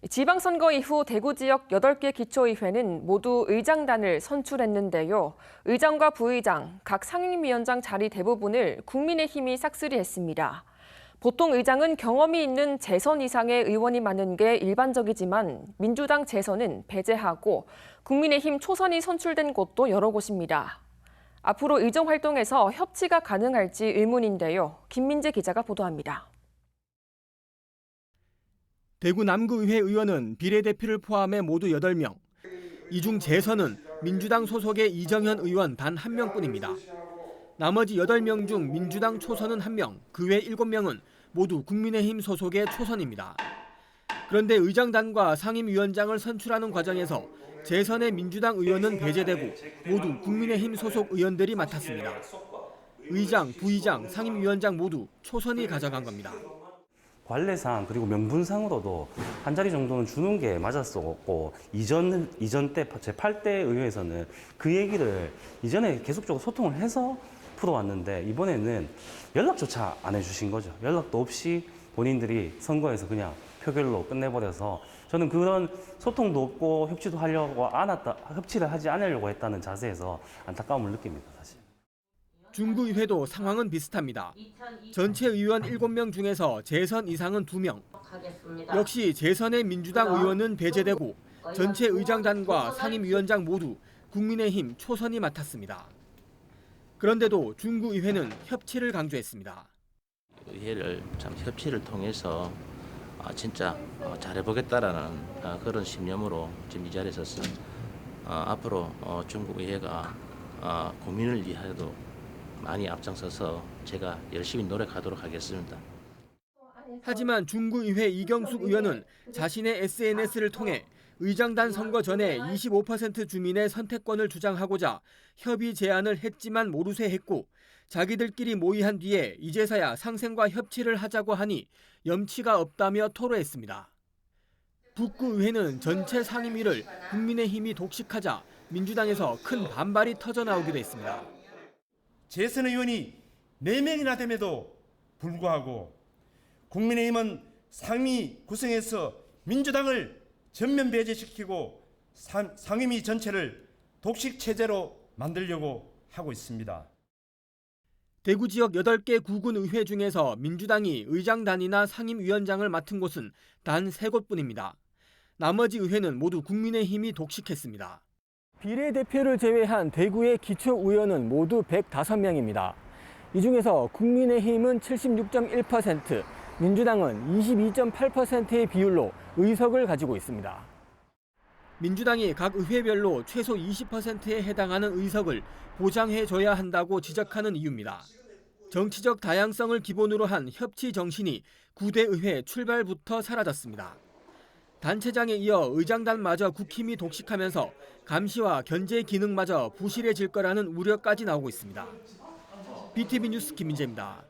지방선거 이후 대구 지역 8개 기초의회는 모두 의장단을 선출했는데요. 의장과 부의장, 각 상임위원장 자리 대부분을 국민의힘이 싹쓸이했습니다. 보통 의장은 경험이 있는 재선 이상의 의원이 많은 게 일반적이지만 민주당 재선은 배제하고 국민의힘 초선이 선출된 곳도 여러 곳입니다. 앞으로 의정 활동에서 협치가 가능할지 의문인데요. 김민재 기자가 보도합니다. 대구 남구의회 의원은 비례대표를 포함해 모두 8명. 이 중 재선은 민주당 소속의 이정현 의원 단 1명뿐입니다. 나머지 8명 중 민주당 초선은 1명, 그 외 7명은 모두 국민의힘 소속의 초선입니다. 그런데 의장단과 상임위원장을 선출하는 과정에서 재선의 민주당 의원은 배제되고 모두 국민의힘 소속 의원들이 맡았습니다. 의장, 부의장, 상임위원장 모두 초선이 가져간 겁니다. 관례상 그리고 명분상으로도 한 자리 정도는 주는 게 맞았었고 이전 때 제8대 의회에서는 그 얘기를 이전에 계속적으로 소통을 해서 풀어왔는데 이번에는 연락조차 안 해주신 거죠. 연락도 없이 본인들이 선거에서 그냥 표결로 끝내버려서 저는 그런 소통도 없고 협치를 하지 않으려고 했다는 자세에서 안타까움을 느낍니다, 사실. 중구의회도 상황은 비슷합니다. 전체 의원 7명 중에서 재선 이상은 2명. 역시 재선의 민주당 의원은 배제되고 전체 의장단과 상임위원장 모두 국민의힘 초선이 맡았습니다. 그런데도 중구의회는 협치를 강조했습니다. 의회를 참 협치를 통해서 진짜 잘해보겠다라는 그런 신념으로 지금 이 자리에 섰습니다. 앞으로 중구의회가 국민을 위하여도 많이 앞장서서 제가 열심히 노력하도록 하겠습니다. 하지만 중구의회 이경숙 의원은 자신의 SNS를 통해 의장단 선거 전에 25% 주민의 선택권을 주장하고자 협의 제안을 했지만 모르쇠했고 자기들끼리 모의한 뒤에 이제서야 상생과 협치를 하자고 하니 염치가 없다며 토로했습니다. 북구의회는 전체 상임위를 국민의힘이 독식하자 민주당에서 큰 반발이 터져나오기도 했습니다. 재선 의원이 4명이나 됨에도 불구하고 국민의힘은 상임위 구성해서 민주당을 전면 배제시키고 상임위 전체를 독식 체제로 만들려고 하고 있습니다. 대구 지역 8개 구군 의회 중에서 민주당이 의장단이나 상임위원장을 맡은 곳은 단 3곳뿐입니다. 나머지 의회는 모두 국민의힘이 독식했습니다. 비례대표를 제외한 대구의 기초의원은 모두 105명입니다. 이 중에서 국민의힘은 76.1%, 민주당은 22.8%의 비율로 의석을 가지고 있습니다. 민주당이 각 의회별로 최소 20%에 해당하는 의석을 보장해줘야 한다고 지적하는 이유입니다. 정치적 다양성을 기본으로 한 협치 정신이 9대 의회 출발부터 사라졌습니다. 단체장에 이어 의장단마저 국힘이 독식하면서 감시와 견제 기능마저 부실해질 거라는 우려까지 나오고 있습니다. BTV 뉴스 김민재입니다.